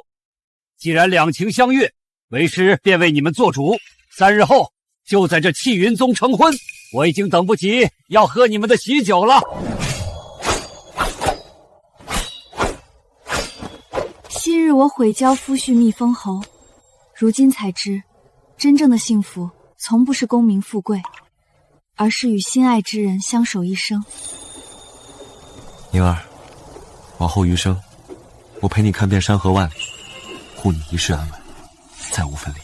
Speaker 11: 既然两情相悦，为师便为你们做主。3日后就在这气云宗成婚，我已经等不及要喝你们的喜酒了。
Speaker 7: 昔日我毁交夫婿蜜封侯，如今才知，真正的幸福从不是功名富贵，而是与心爱之人相守一生。
Speaker 14: 宁儿，往后余生，我陪你看遍山河万里，护你一世安稳，再无分离。